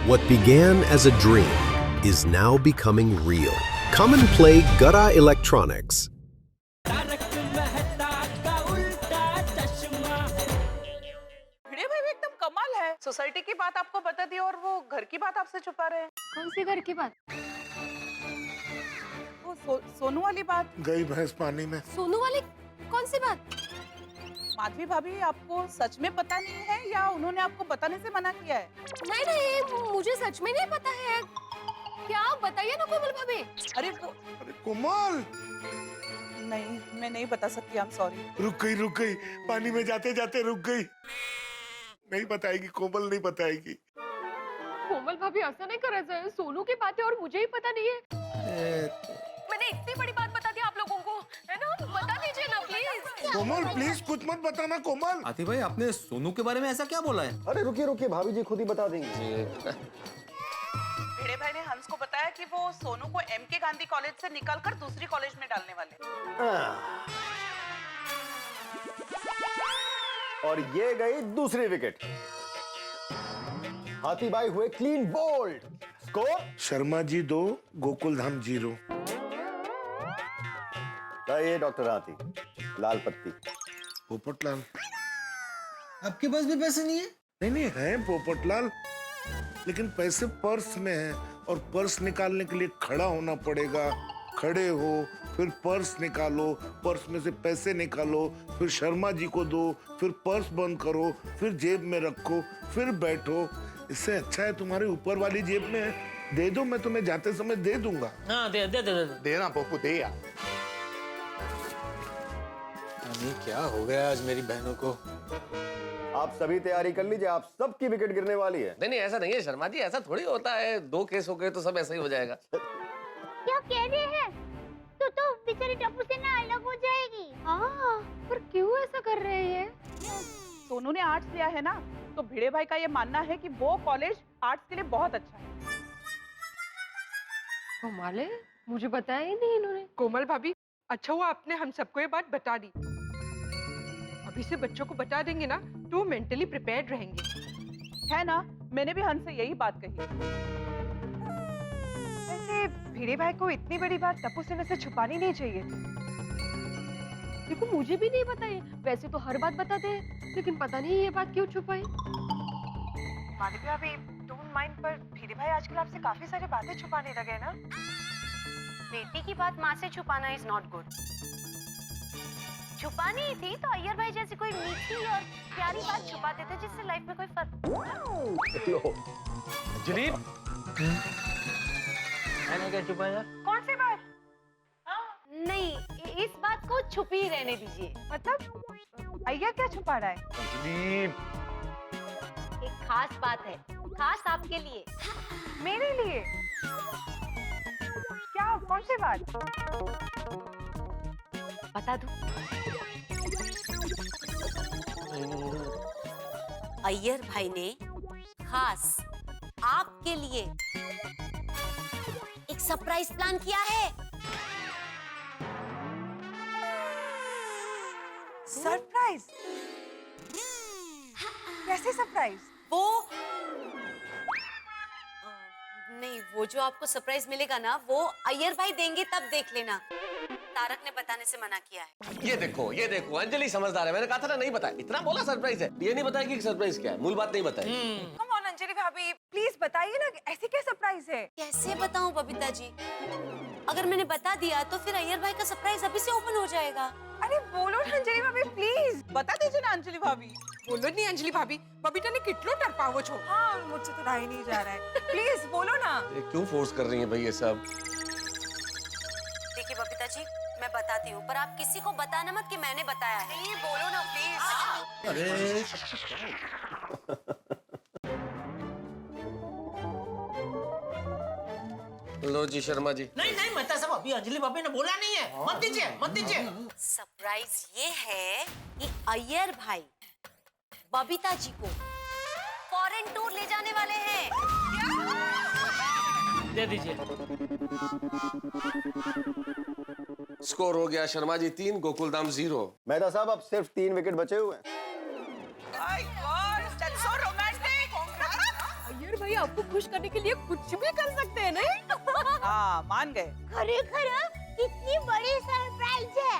What began as a dream is now becoming real. Come and play Gada Electronics. भिड़े भाई भी एकदम कमाल है। सोसाइटी की बात आपको बता दी और वो घर की बात आपसे छुपा रहे हैं। कौन सी घर की बात? वो सोनू वाली बात। गई भैंस पानी में। सोनू वाली कौन सी बात? माधवी भाभी आपको सच में पता नहीं है या उन्होंने आपको बताने से मना किया है? नहीं नहीं, मुझे सच में नहीं पता है। क्या बताइए ना कोमल भाभी। अरे वो अरे कोमल, नहीं, मैं नहीं बता सकती। I am sorry. रुक गई पानी में जाते जाते रुक गई। नहीं बताएगी कोमल, नहीं बताएगी। कोमल भाभी ऐसा नहीं कर रहे हैं। सोनू की बात है और मुझे ही पता नहीं है। मैंने इतनी बड़ी बात बता दी आप लोगों को, है ना? बता दीजिए ना प्लीज। कोमल प्लीज कुछ मत बताना कोमल। आतिफ भाई, आपने सोनू के बारे में ऐसा क्या बोला है? अरे रुकिए भाभी जी खुद ही बता देंगे। भिड़े भाई ने हंस को बताया कि वो सोनू को एमके गांधी कॉलेज से निकालकर दूसरी कॉलेज में डालने वाले। और ये गई दूसरी विकेट। हाथी भाई हुए clean bowled. Score Sharma ji 2, Gokul Dham 0। ये डॉक्टर हाथी, लाल पत्ती। पोपटलाल। आपके पास भी पैसे नहीं है? नहीं है पोपटलाल, लेकिन पैसे पर्स में हैं और पर्स निकालने के लिए खड़ा होना पड़ेगा। खड़े हो, फिर पर्स निकालो, पर्स में से पैसे निकालो, फिर शर्मा जी को दो, फिर पर्स बंद करो, फिर जेब में रखो, फिर बैठो। इससे अच्छा है तुम्हारे ऊपर वाली जेब में है। दे दो, मैं तुम्हें जाते समय दे दूंगा। हाँ, दे ना पप्पू, दे यार। क्या हो गया आज मेरी बहनों को? आप सभी तैयारी कर लीजिए, आप सबकी विकेट गिरने वाली है। नहीं ऐसा नहीं है शर्मा जी, ऐसा थोड़ी होता है। 2 केस हो गए तो सब ऐसा ही हो जाएगा। क्या कह रहे हैं? तो बेचारी टप्पू से ना अलग हो जाएगी। हाँ, पर क्यों ऐसा कर रहे हैं? सोनू ने आर्ट्स लिया है ना, तो भिड़े भाई का ये मानना है कि वो कॉलेज आर्ट्स के लिए बहुत अच्छा है। कमाल है, मुझे बताया ही नहीं इन्होंने। कोमल भाभी, अच्छा हुआ आपने हम सबको ये बात बता दी। अभी से बच्चों को बता देंगे ना तो वो मेंटली प्रिपेयर्ड रहेंगे। है ना? मैंने भी हंस से यही बात कही। वैसे भिड़े भाई को इतनी बड़ी बात टप्पू से वैसे छुपानी नहीं चाहिए थी। देखो मुझे भी नहीं पता है। वैसे तो हर बात बताते हैं, लेकिन पता नहीं ये बात क्यों छुपाई। माधवी भाभी, डोंट माइंड, पर भिड़े भाई आजकल आपसे काफी सारी बातें छुपाने लगे ना। बेटी की बात माँ से छुपाना इज नॉट गुड। छुपानी ही थी तो अय्यर भाई जैसी कोई मीठी और प्यारी बात छुपा देते जिससे लाइफ में कोई फर्क। जलीब, मैंने क्या छुपाया? कौन सी बात? नहीं, इस बात को छुपी ही रहने दीजिए। मतलब अय्यर क्या छुपा रहा है? जलीब, एक खास बात है, खास आपके लिए। मेरे लिए? क्या? कौन सी बात? बता दूं? अय्यर भाई ने खास आपके लिए एक सरप्राइज प्लान किया है। सरप्राइज? कैसे सरप्राइज? नहीं, वो जो आपको सरप्राइज मिलेगा ना, वो अय्यर भाई देंगे, तब देख लेना। तारक ने बताने से मना किया है। ये देखो अंजलि समझदार है। मैंने कहा था ना नहीं बताया। इतना बोला सरप्राइज है, ये नहीं बताया कि सरप्राइज क्या है। मूल बात नहीं बताई। कम ऑन अंजलि भाभी, प्लीज बताइए ना, ऐसी क्या सरप्राइज है? कैसे बताऊं बबीता जी? अगर मैंने बता दिया तो फिर अय्यर भाई का सरप्राइज अभी से ओपन हो जाएगा। अरे बोलो ना अंजलि भाभी, प्लीज बता दीजिए ना अंजलि भाभी। बोलो नहीं अंजलि भाभी, बबीता ने कितनो डरपावो छो। हाँ, मुझसे तो रहा ही नहीं जा रहा है। प्लीज बोलो ना। ये क्यों फोर्स कर रही है भाई ये सब? देखिए बबीता जी, मैं बताती हूँ, पर आप किसी को बताना मत कि मैंने बताया है। ये बोलो ना प्लीज। अरे लो जी शर्मा जी। नहीं मत सब, अभी अंजलि भाभी ने बोला नहीं है। मत दीजिए। सरप्राइज ये है कि अय्यर भाई बबीता जी को फॉरेन टूर ले जाने वाले हैं। दे दीजिए। स्कोर हो गया शर्मा जी 3, गोकुल धाम 0। मेहता साहब, अब सिर्फ 3 विकेट बचे हुए हैं। My God, that's so romantic. Iyer भाई आपको खुश करने के लिए कुछ भी कर सकते हैं नहीं? हाँ मान गए। खरेखर इतनी बड़ी सरप्राइज है,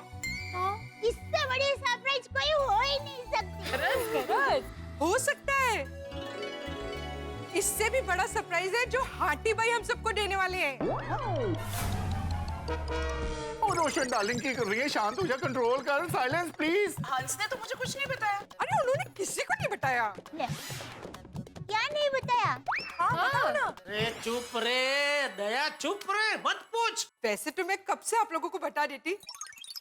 इससे बड़ी सरप्राइज कोई हो ही नहीं सकती। हो सकता है, इससे भी बड़ा सरप्राइज है जो हाथी भाई हम सबको देने वाले हैं। रोशन डार्लिंग की कर रही है, शांत हो जा, कंट्रोल कर, साइलेंस प्लीज। हंस ने तो मुझे कुछ नहीं बताया। अरे उन्होंने किसी को नहीं बताया। क्या नहीं बताया? हाँ। अरे चुप रे दया, चुप रे, मत पूछ। वैसे तो मैं कब से आप लोगों को बता देती,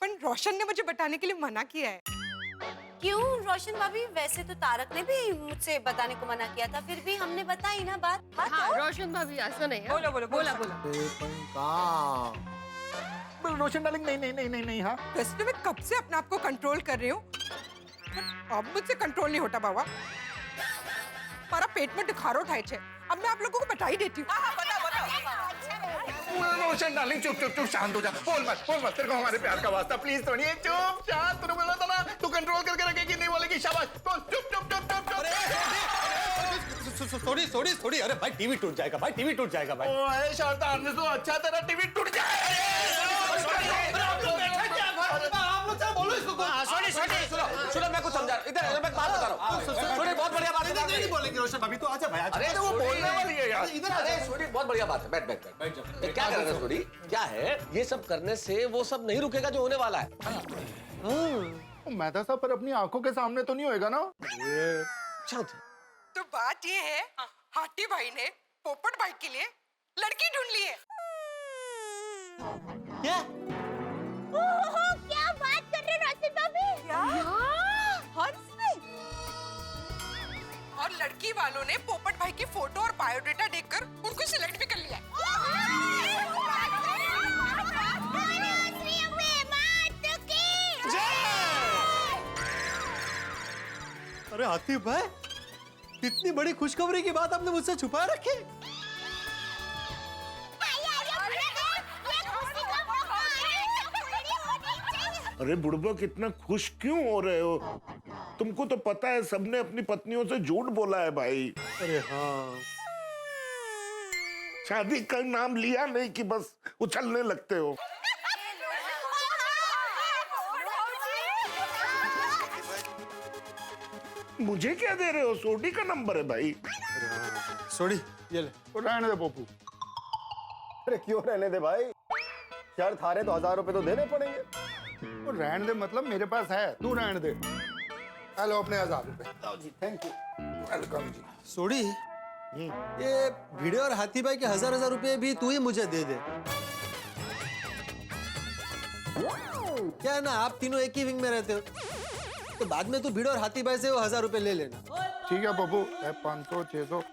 पर रोशन ने मुझे बताने के लिए मना किया है। क्यों रोशन भाभी? वैसे तो तारक ने भी मुझसे बताने को मना किया था, फिर भी हमने बताई ना बात। हाँ, रोशन भाभी ऐसा नहीं है। बोलो बोलो बोला बोला। रोशन डार्लिंग नहीं नहीं नहीं नहीं नहीं। हाँ वैसे तो मैं कब से अपने आप को कंट्रोल कर रही हूँ, पर अब मुझसे कंट्रोल नहीं होता बाबा। हमारा पेट में दुखारो उठाए छे, अब मैं आप लोगों को बता ही देती हूँ। रोशन डार्लिंग चुप चुप चुप, शांत हो जा, बोल मत तेरे को हमारे प्यार का वास्ता, प्लीज थोड़ी चुप शांत। तूने बोला था ना तू कंट्रोल करके रखेगी, नहीं बोलेगी, शाबाश बोल, चुप चुप चुप चुप चुप। सॉरी अरे भाई टीवी टूट जाएगा भाई, टीवी टूट जाएगा भाई। ओए शारदा, ने तो अच्छा तेरा टीवी टूट सुनो मैं कुछ समझा, इधर मैं बात बता रहा हूँ। सुनिए बहुत बढ़िया बात है। नहीं बोलेंगे रोशन भाभी तो आजा भाई, अरे वो बोलने वाली है यार। इधर अरे सोनी बहुत बढ़िया बात है, बैठ बैठ बैठ। क्या कर रहे हो सोनी? क्या है ये सब करने से वो सब नहीं रुकेगा जो होने वाला है। मेहता साहब पर अपनी आंखों के सामने तो नहीं होएगा ना? शांत। तो बात ये है, हाथी भाई ने पोपट भाई के लिए लड़की ढूंढ ली है। क्या? ओहो, क्या बात कर रहे हो रोशन भाभी? हंस ने और लड़की वालों ने पोपट भाई की फोटो और बायोडेटा देखकर उनको सिलेक्ट भी कर लिया है। अरे हाथी भाई, इतनी बड़ी खुशखबरी की बात आपने मुझसे छुपा रखी। अरे बुड़बक, इतना खुश क्यों हो रहे हो? तुमको तो पता है सबने अपनी पत्नियों से झूठ बोला है भाई। अरे हाँ, शादी का नाम लिया नहीं कि बस उछलने लगते हो। मुझे क्या दे रहे हो? सोडी का नंबर है भाई। सॉरी ये ले। रहने दे पप्पू। अरे क्यों रहने दे भाई, शर्त हारे तो 1000 रुपए तो देने पड़ेंगे। वो रहने दे मतलब मेरे पास है, तू रहने दे। हेलो अपने 1000 रुपए। जी थैंक यू, वेलकम जी। सॉरी, ये भिड़े और हाथी भाई के 1000 रुपए भी तू ही मुझे दे दे। क्या है ना, आप तीनों एक ही विंग में रहते हो, तो बाद में तू भिड़े और हाथी भाई से वो 1000 रुपए ले लेना। ठीक है पप्पू, 500 600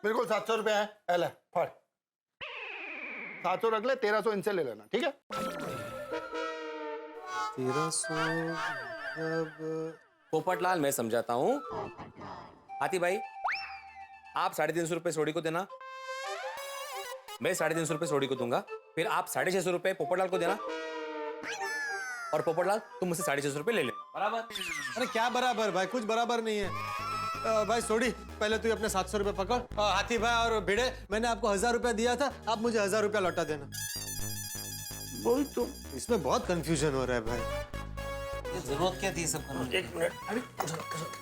बिल्कुल 700 रुपए है। एले फड़, 700 रख ले, 1300 इनसे ले लेना, ठीक है? 1300 पोपटलाल मैं समझाता हूँ। हाथी भाई आप 350 रुपए सोडी को देना, मैं 350 रुपए सोडी को दूंगा, फिर आप 650 रुपए पोपटलाल को देना, और पोपटलाल तुम मुझसे 650 रुपए ले ले। बराबर? अरे क्या बराबर भाई, कुछ बराबर नहीं है। भाई सोडी, पहले तू अपने 700 रुपए पकड़। हाथी भाई और भिड़े, मैंने आपको 1000 रुपया दिया था, आप मुझे 1000 रुपया लौटा देना। वही तो। इसमें बहुत कंफ्यूजन हो रहा है भाई। जरूरत क्या थी सब करने? एक मिनट,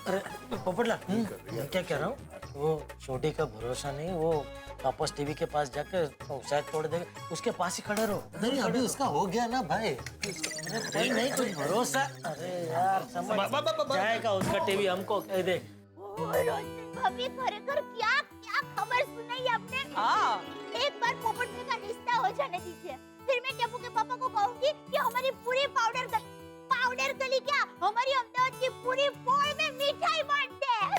अरे पोपटलाल, मैं क्या कह रहा हूँ, वो छोटी का भरोसा नहीं, वो वापस टीवी के पास जाकर शायद तोड़ देगा, उसके पास ही खड़े रहो। नहीं अभी उसका हो गया ना भाई। अरे नहीं कुछ भरोसा। अरे यार समझ जाएगा उसका टीवी, हमको कह दे। भाभी खरेखर क्या क्या खबर सुनाई आपने? हाँ एक बार पोपट भाई का रिश्ता हो जाने दीजिए, फिर मैं टप्पू के पापा को कहूंगी कि हमारी पूरी पाउडर गली क्या, हमारी अहमदाबाद की पूरी फोड़ में मिठाई बांटते हैं।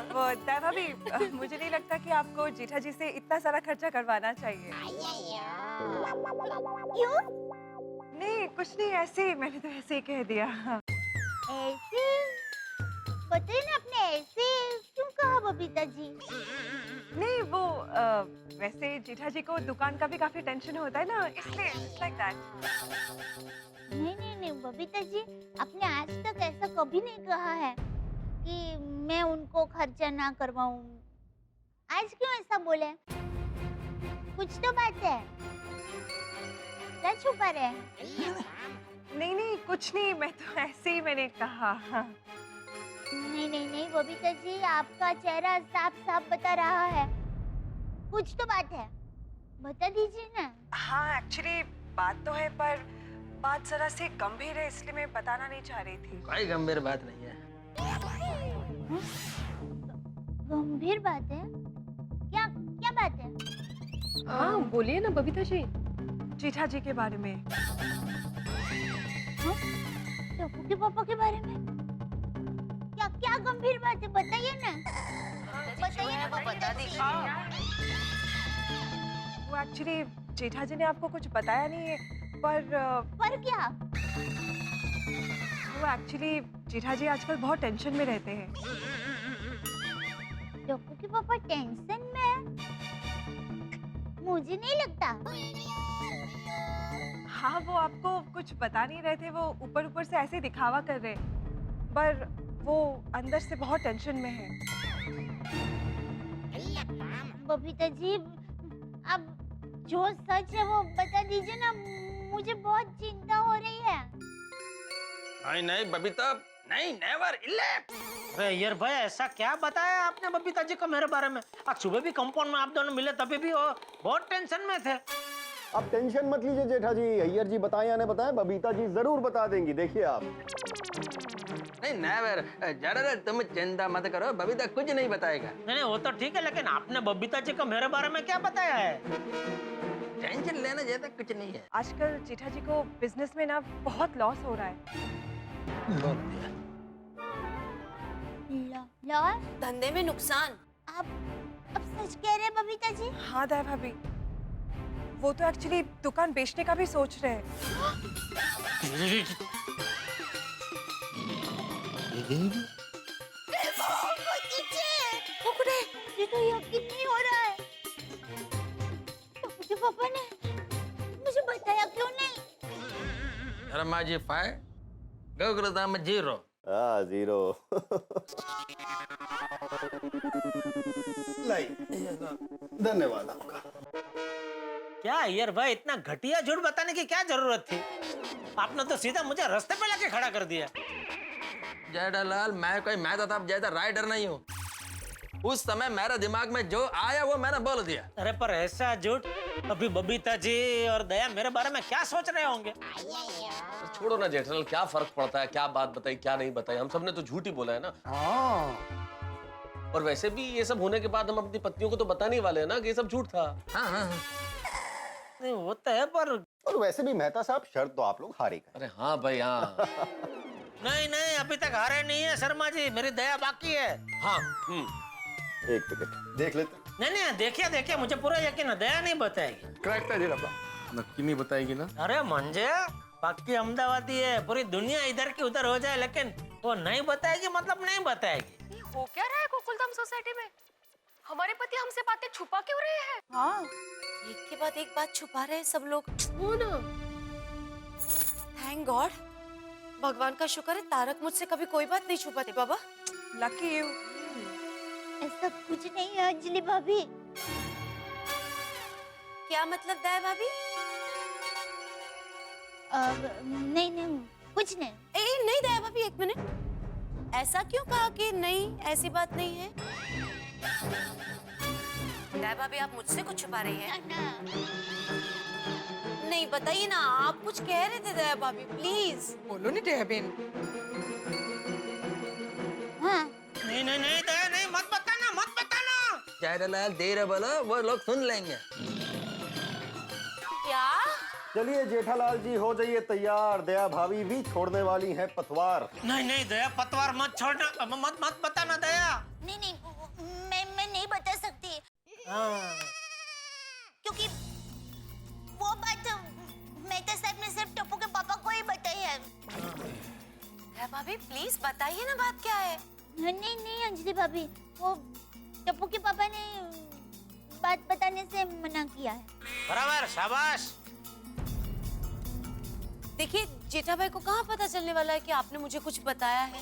वो दया भाभी, मुझे नहीं लगता कि आपको जेठा जी से इतना सारा खर्चा करवाना चाहिए। क्यों? नहीं कुछ नहीं, ऐसे ही, मैंने तो ऐसे ही कह दिया। ऐसे बताइए ना, अपने ऐसे क्यों कहा बबीता जी? नहीं वो वैसे जेठा जी को दुकान का भी काफी टेंशन होता है ना, इसलिए just like that। नहीं बबीता जी, आपने आज तक ऐसा कभी नहीं कहा है कि मैं उनको खर्चा ना करवाऊं। आज क्यों ऐसा बोले? कुछ तो बात है, क्या छुपा रहे हैं? नहीं नहीं कुछ नहीं, मैं तो ऐसे ही मैंने कहा। नहीं बबीता जी, आपका चेहरा साफ साफ बता रहा है कुछ तो बात है, बता दीजिए ना। हाँ एक्चुअली बात तो है, पर बात जरा से गंभीर है, इसलिए मैं बताना नहीं चाह रही थी। कोई गंभीर बात नहीं है। गंभीर बात है? क्या क्या बात है? हाँ बोलिए ना बबीता जी। जीठा जी के बारे में। टप्पू के पापा के बारे में? क्या क्या गंभीर बात है, बताइए ना। बताइए ना, वो बता दीजिए। वो एक्चुअली जेठा जी ने आपको कुछ बताया नहीं है, पर क्या? वो एक्चुअली जेठा जी आजकल बहुत टेंशन में रहते हैं। टप्पू के पापा टेंशन में है? मुझे नहीं लगता। हाँ वो आपको कुछ बता नहीं रहे थे, वो ऊपर ऊपर से ऐसे दिखावा कर रहे, पर वो अंदर से बहुत टेंशन में है। बबीता जी, अब जो सच है वो बता दीजिए ना, मुझे बहुत चिंता हो रही है। नहीं बबीता, नहीं नेवर इले। अरे यार भाई, ऐसा क्या बताया आपने बबीता जी को मेरे बारे में? आज सुबह भी कंपाउंड में आप दोनों मिले, तभी भी वो बहुत टेंशन में थे। आप टेंशन मत लीजिए जेठा जी, अय्यर जी बताएं या न बताएं, बबीता जी जरूर बता देंगी, देखिए आप। नहीं नेवर, जरा तुम चिंता मत करो, बबीता कुछ नहीं बताएगा। नहीं वो तो ठीक है, लेकिन आपने बबीता जी को मेरे बारे में क्या बताया है? टेंशन लेना जैसा कुछ नहीं है। आजकल जेठा जी को बिजनेस में ना बहुत लॉस हो रहा है। लॉस? धंधे में नुकसान। आप अब सच कह रहे हैं बबीता जी? हाँ दया भाभी, वो तो एक्चुअली दुकान बेचने का भी सोच रहे हैं। ये तो यकीन नहीं हो रहा है। तो पापा ने मुझे बताया क्यों नहीं? रमा जी 5, गोकुलधाम 0। हाँ 0। धन्यवाद आपका। क्या यार भाई, इतना घटिया झूठ बताने की क्या जरूरत थी? आपने तो सीधा मुझे रास्ते पे लाके खड़ा कर दिया। जेठालाल, मैं कोई मेहताब जैसा राइडर नहीं हूँ। उस समय मेरे दिमाग में जो आया वो मैंने बोल दिया। अरे पर ऐसा झूठ, अभी बबीता जी और दया मेरे बारे में क्या सोच रहे होंगे? छोड़ो ना जेठालाल, क्या फर्क पड़ता है, क्या बात बताई क्या नहीं बताई, हम सबने तो झूठ ही बोला है ना। और वैसे भी ये सब होने के बाद हम अपनी पत्नियों को तो बताने ही वाले हैं ना कि ये सब झूठ था। हाँ। नहीं वो तो है, पर और वैसे भी मेहता साहब, शर्त तो आप लोग हारे गए। अरे हाँ भाई हाँ। नहीं अभी तक हारे नहीं है शर्मा जी, मेरी दया बाकी है। हाँ एक टिकट देख लेते। नहीं देखिए मुझे पूरा यकीन है, दया नहीं बताएगी। करेक्ट है जीराबा। नक्की नहीं बताएगी ना? अरे मंजे पक्की अहमदाबादी है, पूरी दुनिया इधर की उधर हो जाए, लेकिन वो नहीं बताएगी मतलब नहीं बताएगी। हो क्या रहा है गोकुलधाम सोसाइटी में? हमारे पति हमसे बातें छुपा क्यों रहे हैं? हाँ, एक के बाद एक बात छुपा रहे हैं सब लोग। वो ना, थैंक गॉड, भगवान का शुक्र है तारक मुझसे कभी कोई बात नहीं छुपाते। बाबा लकी यू। ऐसा कुछ नहीं है अंजलि भाभी। क्या मतलब दया भाभी? नहीं कुछ नहीं। नहीं दया भाभी, एक मिनट, ऐसा क्यों कहा कि नहीं ऐसी बात नहीं है? दया भाभी आप मुझसे कुछ छुपा रही हैं? नहीं बताइए ना, आप कुछ कह रहे थे दया भाभी, प्लीज बोलो नहीं दया बहन। हाँ नहीं दया नहीं, मत बताना। जेठालाल देर बोलो, वो लोग सुन लेंगे। क्या? चलिए जेठालाल जी, हो जाइए तैयार, दया भाभी भी छोड़ने वाली हैं पतवार। नहीं दया, पतवार मत छोड़ना, मत बताना दया। नहीं मैं नहीं बता सकती। क्योंकि वो बात मेहता साहब ने सिर्फ टप्पू के पापा को ही बताई है। दया भाभी प्लीज बताइए ना, बात क्या है? नहीं अंजलि भाभी, वो टप्पू के पापा ने बात बताने से मना किया है। बराबर, शाबाश। देखिए जेठा भाई को कहाँ पता चलने वाला है कि आपने मुझे कुछ बताया है।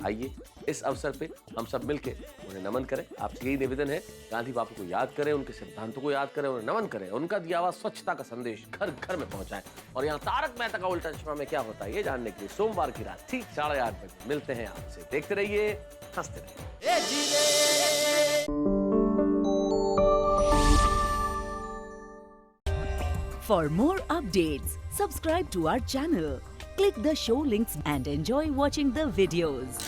आइए इस अवसर पे हम सब मिलके उन्हें नमन करें। आपसे यही निवेदन है, गांधी बापू को याद करें, उनके सिद्धांतों को याद करें, उन्हें नमन करें, उनका दिया हुआ स्वच्छता का संदेश घर घर में पहुंचाएं। और यहाँ तारक मेहता का उल्टा चश्मा में क्या होता है ये जानने के लिए सोमवार की रात ठीक 8:30 बजे मिलते हैं आपसे। देखते रहिए, हंसते रहिए। For more updates, subscribe to our channel, click the show links and enjoy watching the videos.